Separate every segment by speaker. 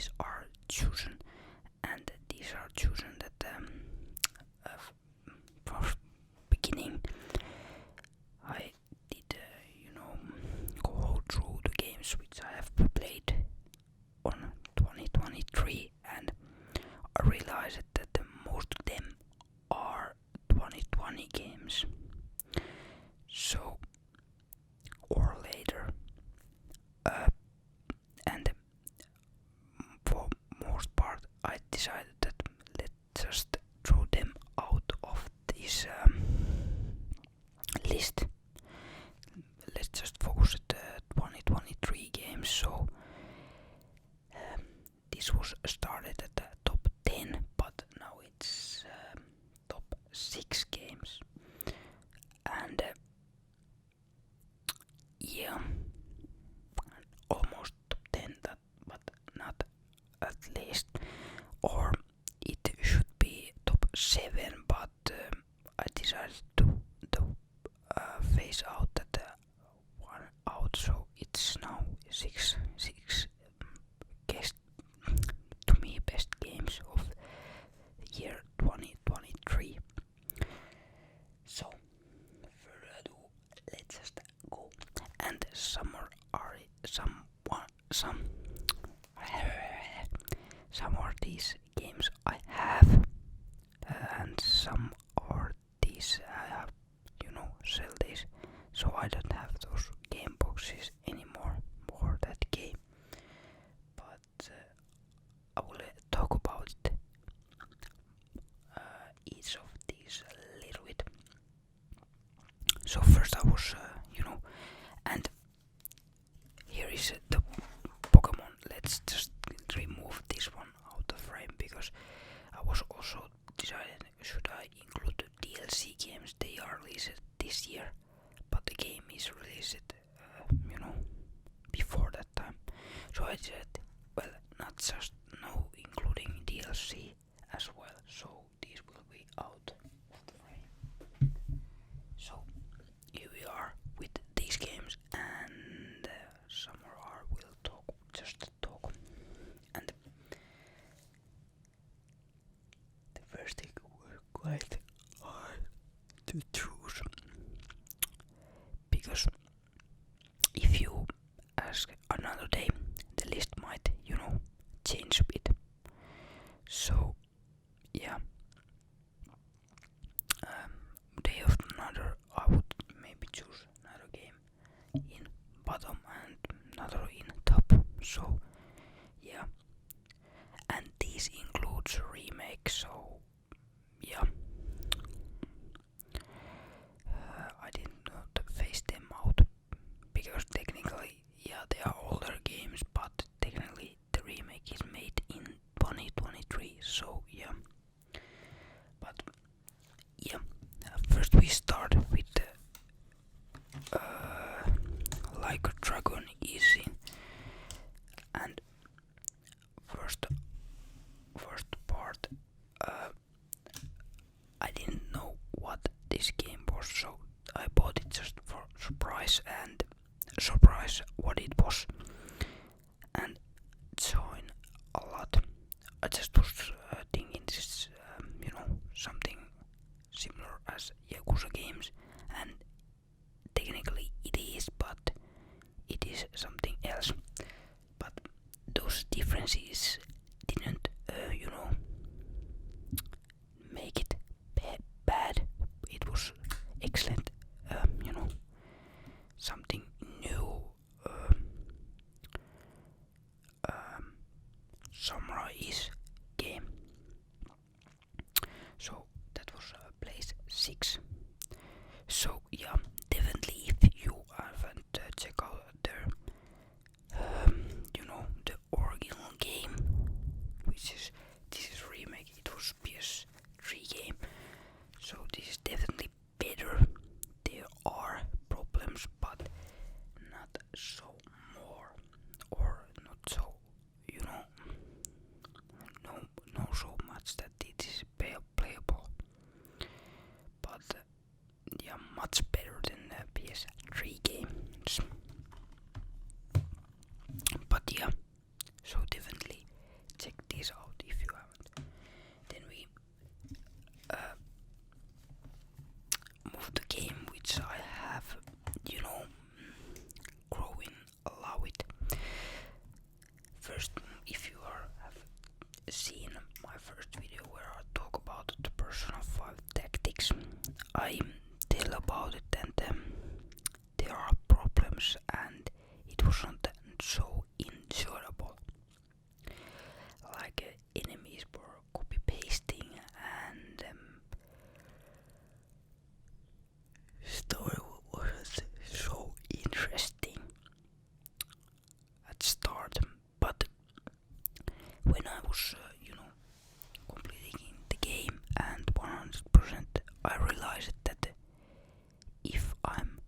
Speaker 1: these are chosen, and these are chosen that from beginning I did go through the games which I have played on 2023, and I realized that most of them are 2020 games. So, or later, and for most part, I decided that let's just throw them out of this list. Let's just focus at the 2023 games. So this was started at the top 10, but now it's top 6 games, and yeah, almost top 10, but not at least, or it should be top 7, but I decided to phase out that one out, so it's now 6 guest to me best games of the year 2023. So further ado, let's just go, and some are these games I have, and some are these I have, sell these, so I don't have those game boxes anymore for that game. But I will talk about it, each of these a little bit. So first I was, and here is the Pokemon. Let's just remove this one out of frame, because I was also deciding should I include the DLC games. They are released this year, but the game is released, before that time. So I said, well, not just no including DLC as well. So these will be out of the frame. So here we are with these games, and some more will just talk. And the first thing was quite hard to choose, because if you ask another day, the list might, change a bit. So yeah, day after another, I would maybe choose another game in bottom and another in top. So yeah, and this includes remake. So yeah, I did not phase them out, because technically, yeah, they are older games, but technically the remake is made in 2023. So yeah, but yeah, first we start with like a dragon Ishin, and first part, I didn't know what this game was, so I bought it just for surprise what it was, and showing a lot. I just was thinking this is something similar as Yakuza games, and technically it is, but it is something else. But those differences didn't make it bad. It was excellent, something new. Samurai-ish game. So that was place 6. So yeah, definitely if you haven't checked out the the original game, this is remake. It was PS3 game. So this is definitely better. There are problems, but not so more, or not so, no so much that it is playable. But yeah, much better than the PS3 games. But yeah, so definitely start. But when I was, completing the game and 100%, I realized that if I'm,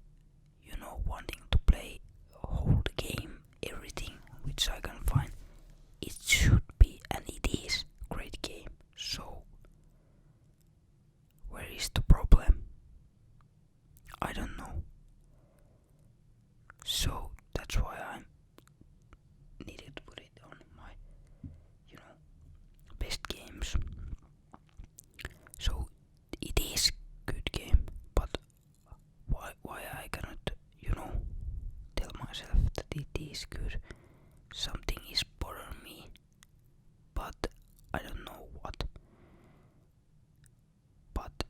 Speaker 1: wanting to play a whole game, everything which I can find, it should be and it is great game. So where is the problem? I don't know. So that's why I needed to put it on my, best games. So it is good game, but why I cannot, tell myself that it is good? Something is bothering me, but I don't know what. But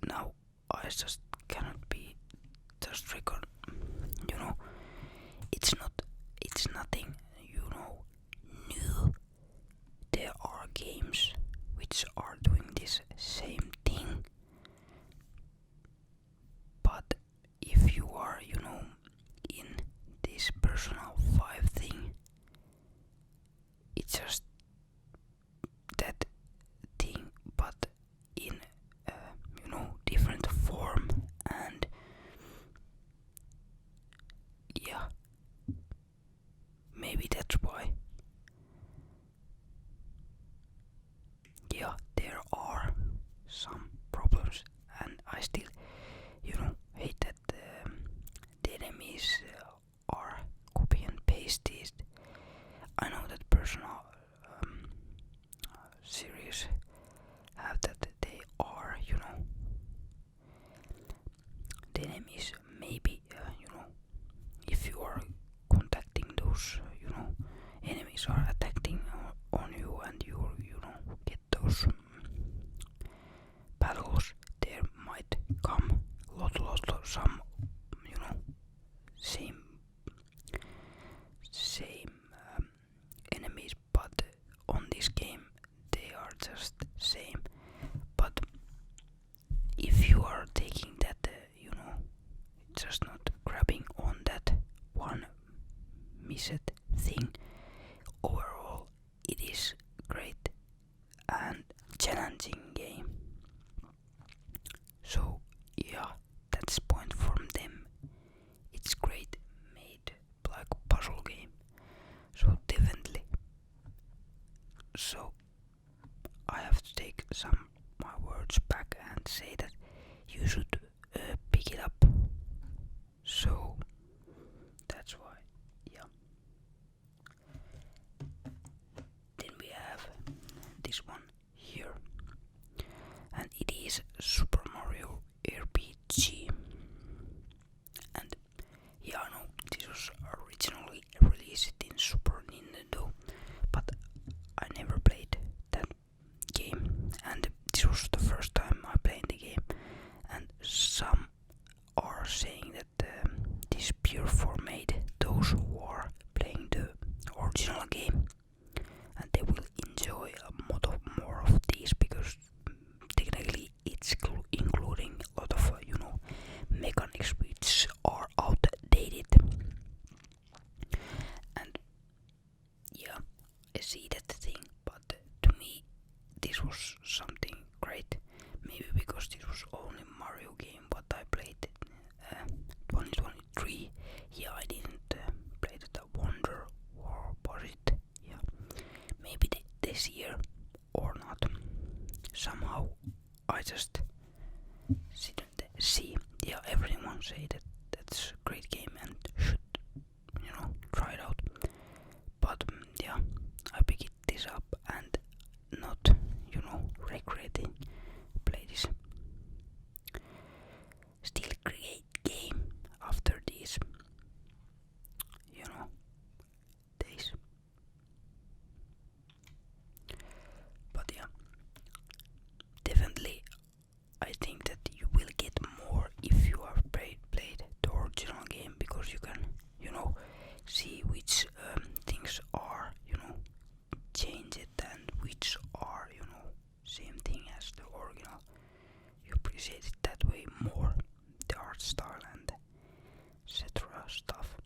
Speaker 1: now I just cannot be just record. It's nothing, new. There are games which are doing this same thing. But if you are, in this personal 5 thing, it's just that thing, but in, different form. And yeah, maybe that's why. Yeah, there are some problems, and I still, hate that the enemies are copy and pasted. I know that personal series have that they are, the enemies maybe, if you are contacting those, enemies are attacking on you and you get those battles, there might come lot some, same enemies, but on this game they are just same. But if you are taking that, just not grabbing on that one missed thing, overall it is great and challenging game. So yeah, that's point from them. It's great made like puzzle game. So definitely. So I have to take some my words back and say that you should pick it up. So that's why, yeah. Then we have this one here, and it is Super Mario RPG. And yeah, I know this was originally released in Super Nintendo, but I never played that game, and this was the first time I played the game. And some are saying that this pure formate those who are playing the original game, and they will enjoy a lot of more of these, because technically it's including a lot of mechanics which are outdated. And yeah, I see that thing, but to me this was something great. Maybe because this was only Mario game what I played 2023. Yeah, I didn't play that. I wonder, or was it? Yeah, maybe this year or not. Somehow I just didn't see. Yeah, everyone say that that's a great game and should try it out. But yeah, I picked this up and not regretting play this. Still great game after these days. But yeah, definitely I think that you will get more if you have played the original game, because you can see which things are changed and which are same thing as the original. You appreciate it that way more, the art style and etc. stuff.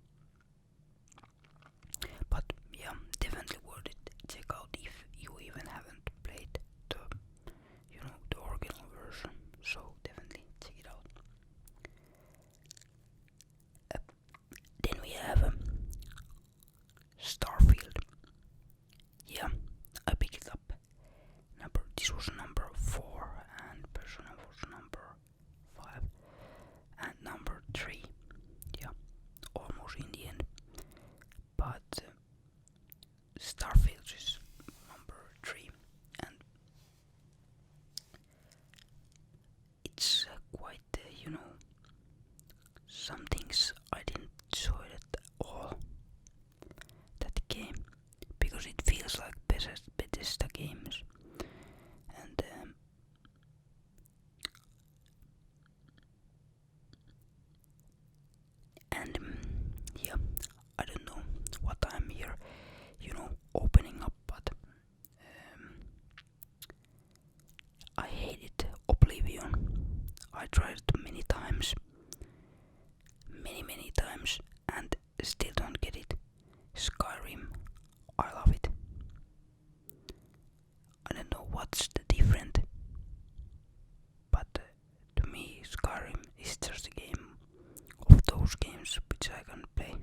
Speaker 1: tried it many times, many times, and still don't get it. Skyrim, I love it. I don't know what's the different, but to me Skyrim is just a game of those games which I can play.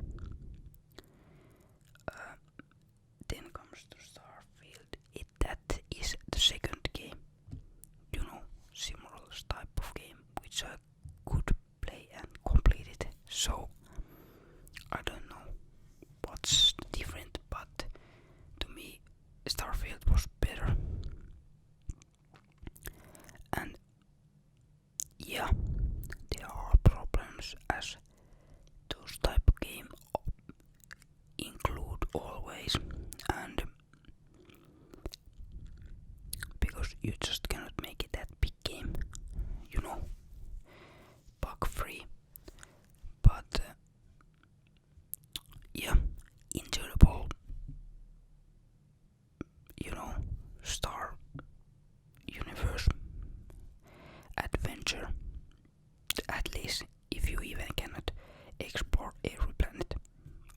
Speaker 1: Then comes to Starfield. That is the second game, similar type of game which I could play and complete it. So I don't know what's different, but to me Starfield was better. And yeah, there are problems as those type of game include always, and because you just cannot make it that big game, bug free. But yeah, enjoyable, Star Universe adventure. At least if you even cannot explore every planet,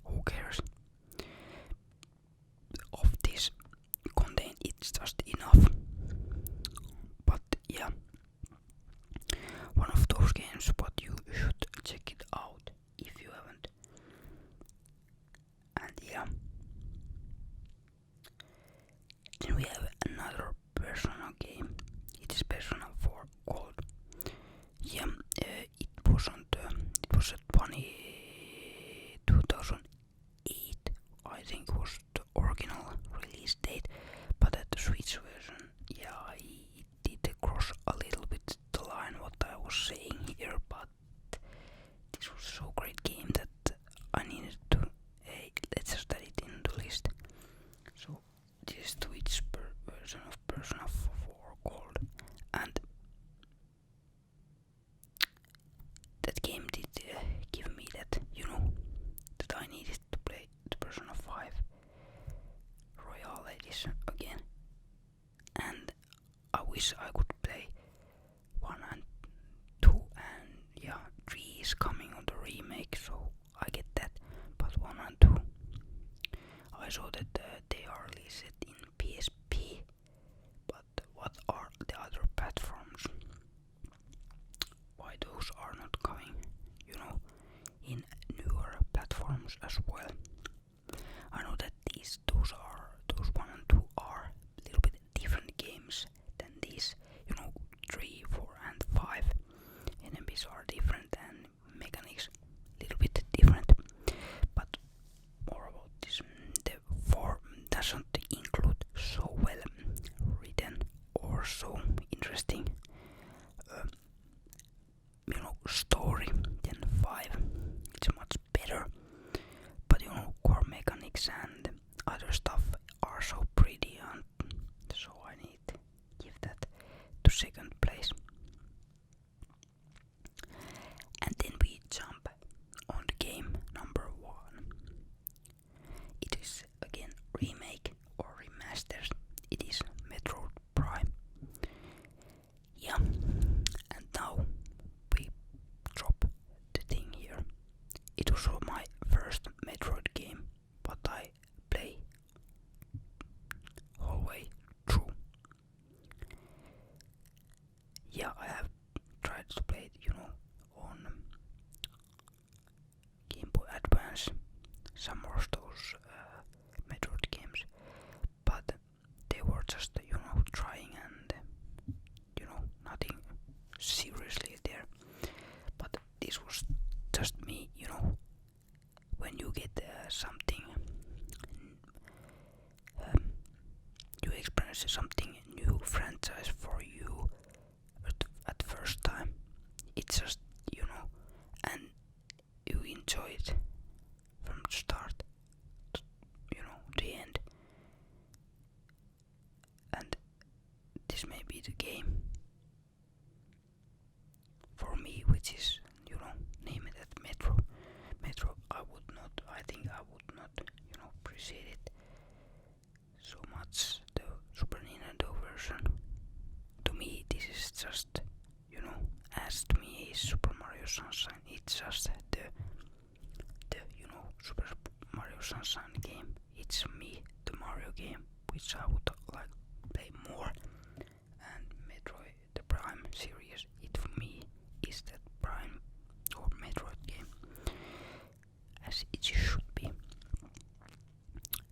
Speaker 1: who cares? Of this content, it's just enough. But yeah, one of those games, but you should check it out if you haven't. And yeah, then we have another Persona game. It is Persona 4 called. Yeah, it was a 2008, I think was the original release date, but at the Switch version, yeah, it did cross a little bit the line what I was saying here, but this was so great game that I needed to, hey, let's just add it in the list. So this is Switch version of Persona 4 called, and that game did give me that, that I needed to play the Persona 5 Royal Edition again. And I wish I could play 1 and 2, and yeah, 3 is coming on the remake, so I get that. But 1 and 2, I saw that they are released in PSP, but what are the other platforms? Why those are not coming, in newer platforms as well? I know that those 1 and 2 are a little bit different games than these, 3, 4 and 5. Enemies are different and mechanics a little bit different. But more about this, the 4 doesn't include so well written or so interesting story than 5. It's much better, but core mechanics and other stuff are so pretty, and so I need to give that to second place. And then we jump on the game number 1. It is again remake or remastered. It is Metroid Prime. Yeah, and now we drop the thing here. It was my first Metroid game, but I play whole way through. Yeah, I have tried to play it, on Game Boy Advance, some of those Metroid games, but they were just, trying and, nothing seriously there. But this was just me, when you get something, you experience something new franchise for you at first time. It's just, and you enjoy it from the start to, the end. And this may be the game for me, which is, name it at Metro. I think I would not, appreciate it so much, the Super Nintendo version. To me, this is just, as to me, Sunshine game. It's me, the Mario game, which I would like play more. And Metroid, the Prime series, it for me is that Prime or Metroid game, as it should be.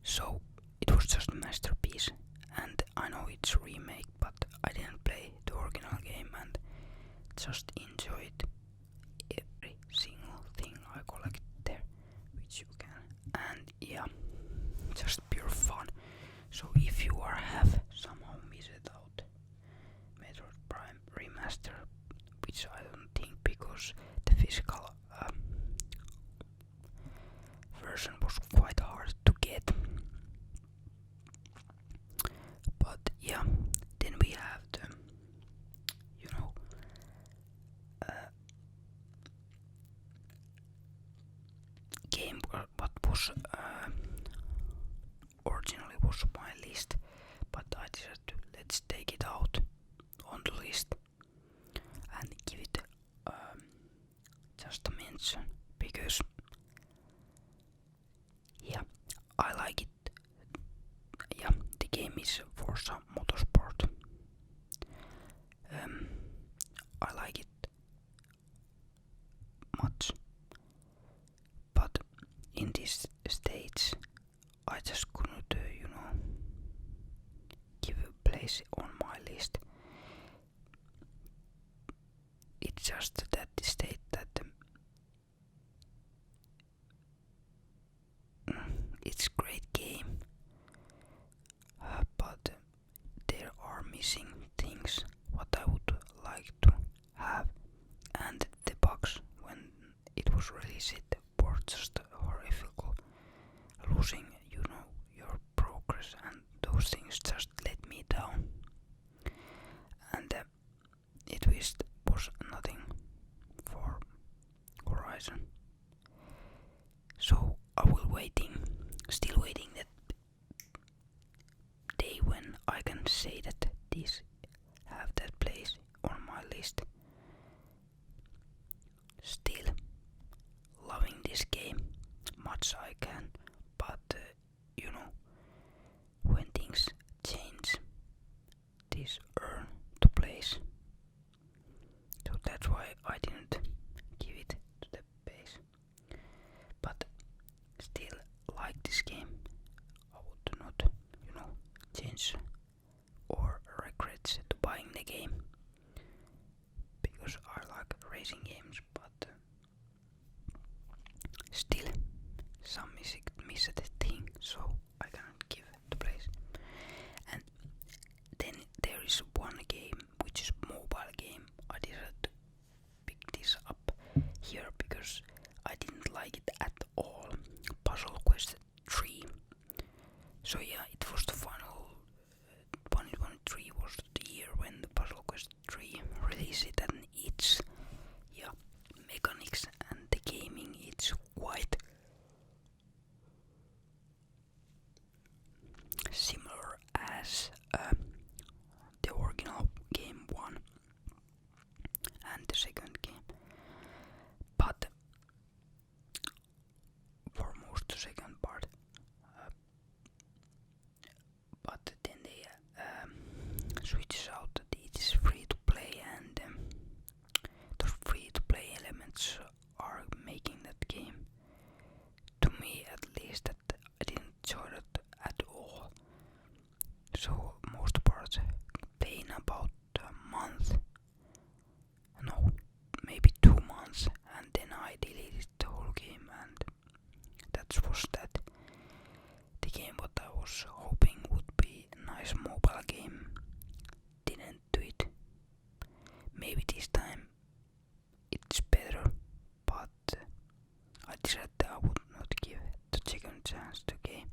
Speaker 1: So it was just a masterpiece, and I know it's a remake, but I didn't play the original game and just enjoyed every single thing I collected there, which you can. And yeah, just pure fun. So if you have somehow missed out Metroid Prime Remaster, which I don't think because the physical version was quite hard to get. But yeah, then we have the, game what was originally was on my list, but I decided to let's take it out on the list and give it just a mention because yeah, I like it. Yeah, the game is for some motorsport. I like it much, but in this stage I just couldn't, give a place on my list. It's just that state that it's a great game, but there are missing things what I would like to have, and the bugs when it was released were just horrible. Losing, your progress and those things just let me down, and it was nothing for Horizon. So I will still waiting that day when I can say that this have that place on my list. Still loving this game much I can, but when things change, this earn to place. So that's why I didn't give it to the base. But still like this game. I would not, change or regret to buying the game because I like racing games, but still some missed thing, so I cannot give the place. And then there is one game which is mobile game. I decided to pick this up here because I didn't like it at all. Puzzle Quest 3. So yeah, it was the final 2023 was the year when the Puzzle Quest 3 released it, and its mechanics and the gaming, it's quite similar as the original game 1 and the second game, but for most the second part, but then they switches out that it is free to play, and those free to play elements are making that game, to me at least, that I didn't enjoy it at all. So most parts playing about a month, no, maybe 2 months, and then I deleted the whole game, and that was that. The game what I was hoping would be a nice mobile game didn't do it. Maybe this time it's better, but I decided that I would not give the second chance to the game.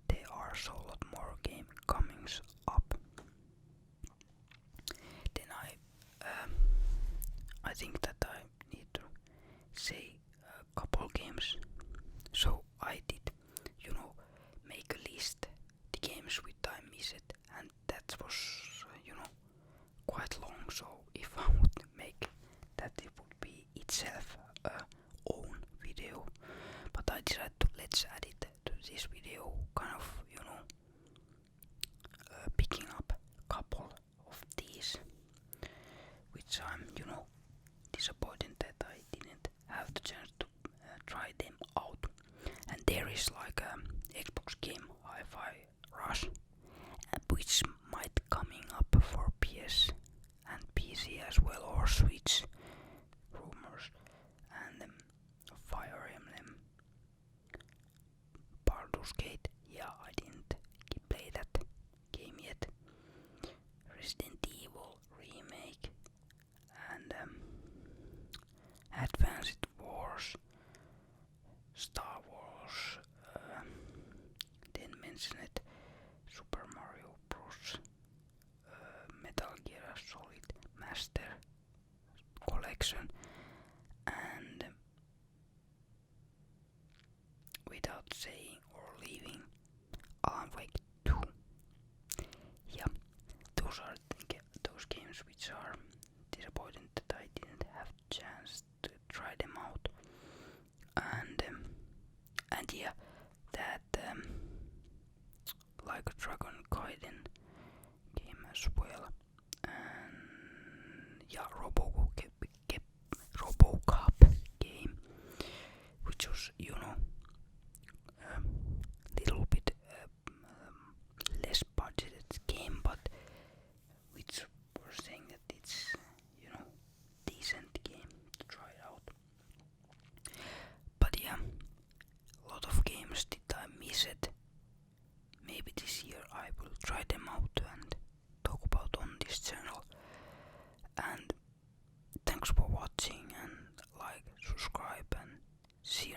Speaker 1: There are so lot more game comings up. Then I think that I need to say a couple games. So I did, make a list the games which I missed, and that was, quite long. So if I would make that, it would be itself a own video. But I decided to let's add it to this video, kind of, picking up a couple of these, which I'm, disappointed that I didn't have the chance to try them out. And there is like a Xbox game, Hi-Fi Rush, which might coming up for PS and PC as well, or Switch, rumors, and Fire Emblem, Baldur's Gate. Yeah, I didn't play that game yet. Resident Evil remake and Advanced Wars, Star Wars, didn't mention it, Super Mario Bros, Metal Gear Solid Master Collection, and without saying or leaving, Alan Wake 2. Yeah, those are those games which are disappointing that I didn't have the chance to try them out, and yeah, that like a Dragon Gaiden game as well, and yeah, RoboCop game, which was little bit less budgeted game, but which were saying that it's decent game to try out. But yeah, a lot of games did I miss it. Maybe this year I will try them out and talk about on this channel.